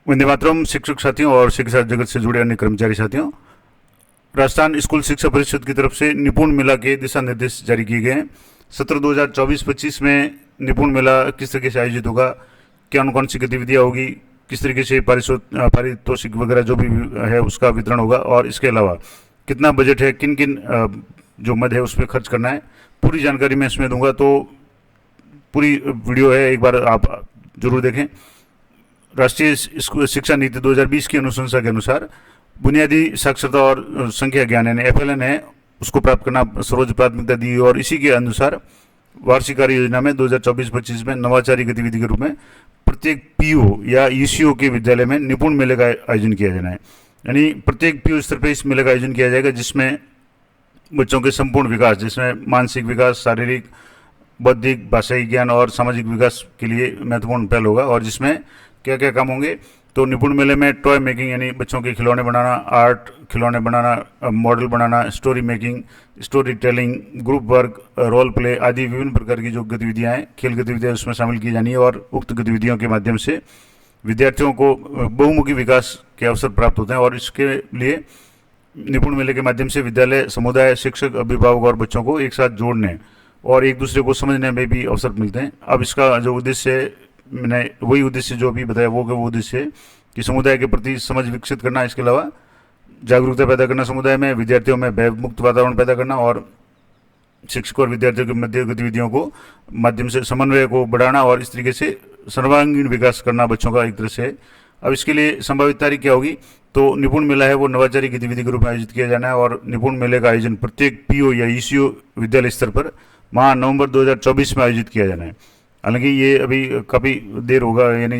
वंदे मातरम। शिक्षक साथियों और शिक्षा जगत से जुड़े अन्य कर्मचारी साथियों, राजस्थान स्कूल शिक्षा परिषद की तरफ से निपुण मेला के दिशा निर्देश जारी किए गए हैं। सत्र 2024-25 में निपुण मेला किस तरीके से आयोजित होगा, क्या कौन सी गतिविधियाँ होगी, किस तरीके से पारितोषिक वगैरह जो भी है उसका वितरण होगा, और इसके अलावा कितना बजट है, किन किन जो मद है उस पर खर्च करना है, पूरी जानकारी मैं इसमें दूंगा। तो पूरी वीडियो है, एक बार आप जरूर देखें। राष्ट्रीय शिक्षा नीति 2020 की अनुशंसा के अनुसार बुनियादी साक्षरता और संख्या ज्ञान यानी FLN है उसको प्राप्त करना सर्वोच्च प्राथमिकता दी, और इसी के अनुसार वार्षिक कार्य योजना में 2024-25 में नवाचारी गतिविधि के रूप में प्रत्येक PO या ECO के विद्यालय में निपुण मेले का आयोजन किया जाना है। यानी प्रत्येक PO स्तर पर इस मेले का आयोजन किया जाएगा, जिसमें बच्चों के संपूर्ण विकास, जिसमें मानसिक विकास, शारीरिक, बौद्धिक, भाषाई ज्ञान और सामाजिक विकास के लिए महत्वपूर्ण पहल होगा। और जिसमें क्या क्या काम होंगे, तो निपुण मेले में टॉय मेकिंग यानी बच्चों के खिलौने बनाना, आर्ट खिलौने बनाना, मॉडल बनाना, story making, story telling, group work, role play आदि विभिन्न प्रकार की जो गतिविधियाँ हैं, खेल गतिविधियाँ उसमें शामिल की जानी है। और उक्त गतिविधियों के माध्यम से विद्यार्थियों को बहुमुखी विकास के अवसर प्राप्त होते हैं। और इसके लिए निपुण मेले के माध्यम से विद्यालय, समुदाय, शिक्षक, अभिभावक और बच्चों को एक साथ जोड़ने और एक दूसरे को समझने में भी अवसर मिलते हैं। अब इसका जो उद्देश्य है, मैंने वही उद्देश्य जो अभी बताया वो उद्देश्य है कि समुदाय के प्रति समझ विकसित करना, इसके अलावा जागरूकता पैदा करना समुदाय में, विद्यार्थियों में भयमुक्त वातावरण पैदा करना, और शिक्षक और विद्यार्थियों के मध्य गतिविधियों को माध्यम से समन्वय को बढ़ाना, और इस तरीके से सर्वांगीण विकास करना बच्चों का एक तरह से। अब इसके लिए संभावित तारीख क्या होगी, तो निपुण मेला है वो नवाचारी गतिविधि के रूप में आयोजित किया जाना है। और निपुण मेले का आयोजन प्रत्येक PO या ECO विद्यालय स्तर पर माह नवंबर 2024 में आयोजित किया जाना है। हालांकि ये अभी काफ़ी देर होगा, यानी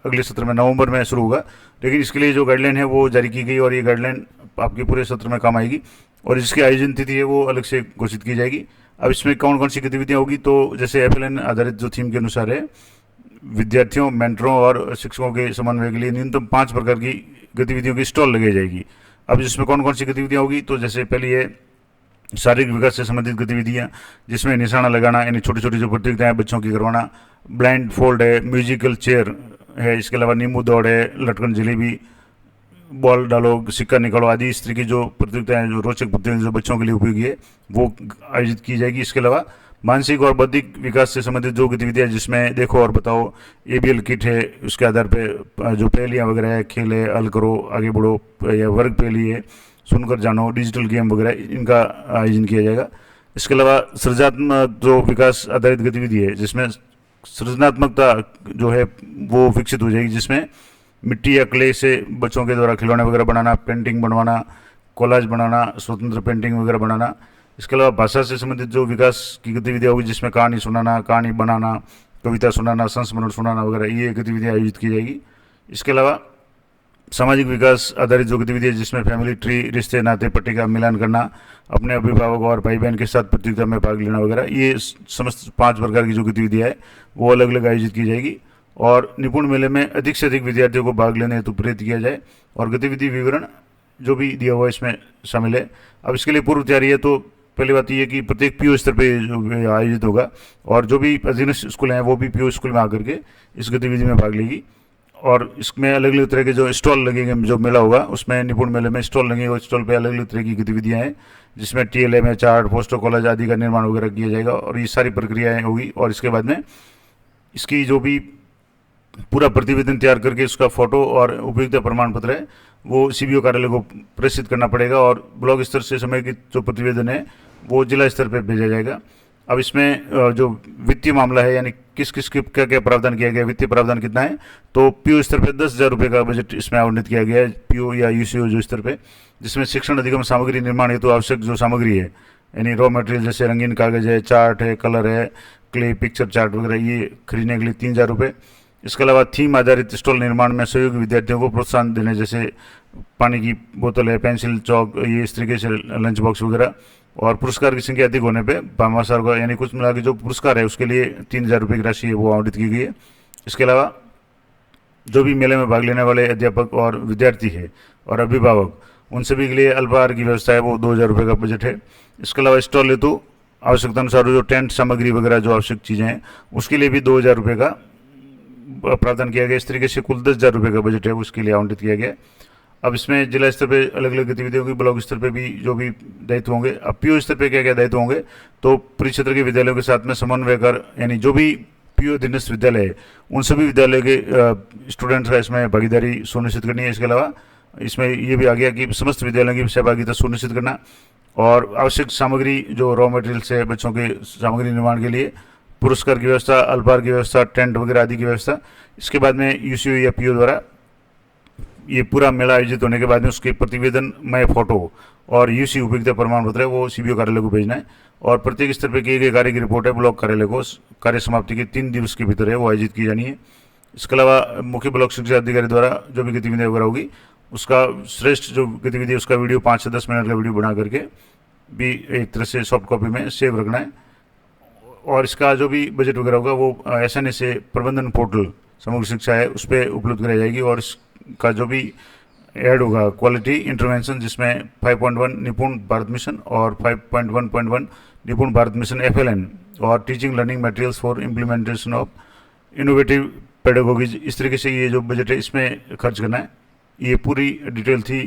अगले सत्र में नवंबर में शुरू होगा, लेकिन इसके लिए जो गाइडलाइन है वो जारी की गई, और ये गाइडलाइन आपके पूरे सत्र में काम आएगी। और इसकी आयोजन तिथि है वो अलग से घोषित की जाएगी। अब इसमें कौन कौन सी गतिविधियाँ होगी, तो जैसे FLN आधारित जो थीम के अनुसार है, विद्यार्थियों, मेंटरों और शिक्षकों के समन्वय के लिए न्यूनतम 5 प्रकार की गतिविधियों की स्टॉल लगाई जाएगी। अब इसमें कौन कौन सी गतिविधियाँ होगी, तो जैसे पहली है शारीरिक विकास से संबंधित गतिविधियाँ, जिसमें निशाना लगाना यानी छोटी छोटी जो प्रतियोगिताएं बच्चों की करवाना, ब्लाइंड फोल्ड है, म्यूजिकल चेयर है, इसके अलावा नींबू दौड़ है, लटकन जलेबी, बॉल डालो, सिक्का निकालो आदि इस तरह की जो प्रतियोगिताएं, जो रोचक प्रतियोगिताएं जो बच्चों के लिए उपयोगी है वो आयोजित की जाएगी। इसके अलावा मानसिक और बौद्धिक विकास से संबंधित जो गतिविधियाँ, जिसमें देखो और बताओ, ABL किट है, उसके आधार पर जो पहेलियाँ वगैरह है, खेल है, हल करो, आगे बढ़ो, या वर्ग पहेली है, सुनकर जानो, डिजिटल गेम वगैरह, इनका आयोजन किया जाएगा। इसके अलावा सृजनात्मक जो विकास आधारित गतिविधि है, जिसमें सृजनात्मकता जो है वो विकसित हो जाएगी, जिसमें मिट्टी या क्ले से बच्चों के द्वारा खिलौने वगैरह बनाना, पेंटिंग बनवाना, कोलाज बनाना, स्वतंत्र पेंटिंग वगैरह बनाना। इसके अलावा भाषा से संबंधित जो विकास की गतिविधियाँ होगी, जिसमें कहानी सुनाना, कहानी बनाना, कविता सुनाना, संस्मरण सुनाना वगैरह, ये गतिविधियाँ आयोजित की जाएगी। इसके अलावा सामाजिक विकास आधारित जो गतिविधि है, जिसमें फैमिली ट्री, रिश्ते नाते पट्टी का मिलान करना, अपने अभिभावक और भाई बहन के साथ प्रतियोगिता में भाग लेना वगैरह, ये समस्त 5 प्रकार की जो गतिविधियाँ है वो अलग अलग आयोजित की जाएगी। और निपुण मेले में अधिक से अधिक विद्यार्थियों को भाग लेने हेतु प्रेरित किया जाए, और गतिविधि विवरण जो भी दिया हुआ है इसमें शामिल है। अब इसके लिए पूर्व तैयारी है, तो पहली बात ये कि प्रत्येक PO स्तर पे जो आयोजित होगा, और जो भी अधीनस्थ स्कूल हैं वो भी PO स्कूल में आकर के इस गतिविधि में भाग लेगी। और इसमें अलग अलग तरह के जो स्टॉल लगेंगे, जो मेला होगा उसमें निपुण मेले में स्टॉल लगेंगे, और स्टॉल पे अलग अलग तरह की गतिविधियाँ हैं, जिसमें TLM में चार्ट, पोस्टर, कॉलेज आदि का निर्माण वगैरह किया जाएगा, और ये सारी प्रक्रियाएँ होगी। और इसके बाद में इसकी जो भी पूरा प्रतिवेदन तैयार करके उसका फोटो और उपयोगिता प्रमाण पत्र है वो CBO कार्यालय को प्रेषित करना पड़ेगा, और ब्लॉक स्तर से समेकित जो प्रतिवेदन है वो जिला स्तर पर भेजा जाएगा। अब इसमें जो वित्तीय मामला है, यानी किस किस के क्या क्या प्रावधान किया गया, वित्तीय प्रावधान कितना है, तो PO स्तर पे 10,000 रुपये का बजट इसमें आवंटित किया गया है, PO या ECO जो स्तर पे, जिसमें शिक्षण अधिगम सामग्री निर्माण हेतु आवश्यक जो सामग्री है, यानी रॉ मटेरियल जैसे रंगीन कागज है, चार्ट है, कलर है, क्ले, पिक्चर चार्ट वगैरह, ये खरीदने के लिए 3,000 रुपये। इसके अलावा थीम आधारित स्टॉल निर्माण में सहयोगी विद्यार्थियों को प्रोत्साहन देने, जैसे पानी की बोतल है, पेंसिल, चौक, ये इस तरीके से लंच बॉक्स वगैरह। और पुरस्कार की संख्या अधिक होने पे भामाशाह को, यानी कुछ मिला के जो पुरस्कार है उसके लिए 3,000 रुपये की राशि है वो आवंटित की गई है। इसके अलावा जो भी मेले में भाग लेने वाले अध्यापक और विद्यार्थी है और अभिभावक, उन सभी के लिए अल्पाहार की व्यवस्था है वो 2,000 रुपये का बजट है। इसके अलावा स्टॉल हेतु आवश्यकता अनुसार जो टेंट सामग्री वगैरह जो आवश्यक चीज़ें हैं उसके लिए भी 2,000 रुपये का प्रावधान किया गया। इस तरीके से कुल 10,000 रुपये का बजट है उसके लिए आवंटित किया गया। अब इसमें जिला स्तर पे अलग अलग गतिविधियों की, ब्लॉक स्तर पे भी जो भी दायित्व होंगे। अब पीओ स्तर पे क्या क्या दायित्व होंगे, तो परिक्षेत्र के विद्यालयों के साथ में समन्वय कर, यानी जो भी पीओ अधीनस्थ विद्यालय है उन सभी विद्यालय के स्टूडेंट्स का इसमें भागीदारी सुनिश्चित करनी है। इसके अलावा इसमें ये भी आ गया कि समस्त विद्यालयों की सहभागिता सुनिश्चित करना, और आवश्यक सामग्री जो रॉ मटेरियल्स है बच्चों के सामग्री निर्माण के लिए, पुरस्कार की व्यवस्था, अल्पाहार की व्यवस्था, टेंट वगैरह आदि की व्यवस्था। इसके बाद में यूसीओ या पीओ द्वारा ये पूरा मेला आयोजित होने के बाद में उसके प्रतिवेदन में फोटो और यूसी उपयोगिता प्रमाण पत्र है वो सीबीओ कार्यालय को भेजना है। और प्रत्येक स्तर पर किए गए कार्य की रिपोर्ट है ब्लॉक कार्यालय को कार्य समाप्ति के 3 दिवस के भीतर है वो आयोजित की जानी है। इसके अलावा मुख्य ब्लॉक शिक्षा अधिकारी द्वारा जो भी गतिविधियाँ वगैरह होगी उसका श्रेष्ठ जो गतिविधि है उसका वीडियो 5 से 10 मिनट का वीडियो बना करके भी एक तरह से सॉफ्ट कॉपी में सेव रखना है। और इसका जो भी बजट वगैरह होगा वो एसएनए से प्रबंधन पोर्टल समग्र शिक्षा है उस पर उपलब्ध कराई जाएगी। और इसका जो भी ऐड होगा क्वालिटी इंटरवेंशन, जिसमें 5.1 निपुण भारत मिशन और 5.1.1 निपुण भारत मिशन FLN और teaching learning materials for implementation of innovative pedagogies, इस तरीके से ये जो बजट है इसमें खर्च करना है। ये पूरी डिटेल थी।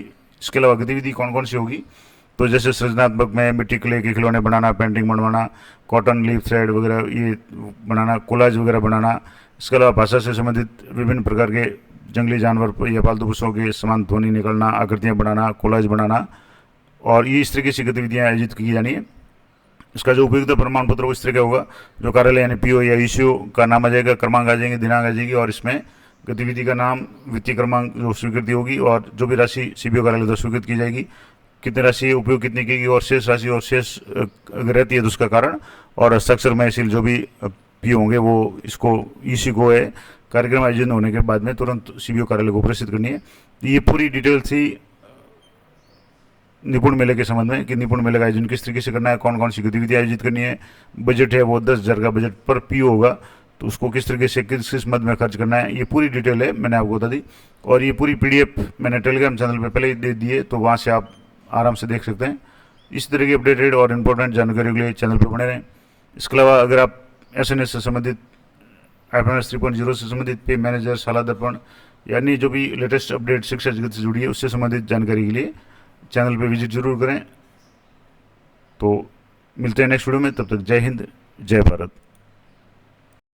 इसके अलावा गतिविधि कौन कौन सी होगी, तो जैसे सृजनात्मक में मिट्टी क्ले के खिलौने बनाना, पेंटिंग बनवाना, कॉटन लीफ थ्रेड वगैरह ये बनाना, कोलाज वगैरह बनाना। इसके अलावा भाषा से संबंधित विभिन्न प्रकार के जंगली जानवर या पालतू पशुओं के समान ध्वनि निकलना, आकृतियाँ बनाना, कोलाज बनाना, और ये इस तरीके से गतिविधियाँ आयोजित की जानी है। इसका जो उपयोगिता प्रमाण पत्र इस तरह का होगा, जो कार्यालय यानी पीओ या ईसीओ का नाम आ जाएगा, क्रमांक आ जाएंगे, दिनांक आ जाएगी, और इसमें गतिविधि का नाम, वित्तीय क्रमांक जो स्वीकृति होगी, और जो भी राशि सीबीओ कार्यालय द्वारा स्वीकृत की जाएगी, कितनी राशि उपयोग कितनी की, और शेष राशि और शेष अगर रहती है तो उसका कारण, और हस्ताक्षर महसील जो भी पीओ होंगे वो इसको ईसी को है कार्यक्रम आयोजन होने के बाद में तुरंत सीबीओ कार्यालय को प्रेषित करनी है। ये पूरी डिटेल थी निपुण मेले के संबंध में कि निपुण मेले का आयोजन किस तरीके से करना है, कौन कौन सी गतिविधि आयोजित करनी है। बजट है वो 10,000 का बजट पर पीओ होगा, तो उसको किस तरीके से किस किस मद में खर्च करना है, ये पूरी डिटेल है मैंने आपको बता दी। और ये पूरी PDF मैंने टेलीग्राम चैनल पर पहले ही दे दी है, तो वहाँ से आप आराम से देख सकते हैं। इस तरह की अपडेटेड और इम्पोर्टेंट जानकारी के लिए चैनल पर बने रहें। इसके अलावा अगर आप SNS से संबंधित, FNS 3.0 से संबंधित, पे मैनेजर, शाला दर्पण, यानी जो भी लेटेस्ट अपडेट शिक्षा जगत से जुड़ी है उससे संबंधित जानकारी के लिए चैनल पे विजिट जरूर करें। तो मिलते हैं नेक्स्ट वीडियो में, तब तक जय हिंद, जय भारत।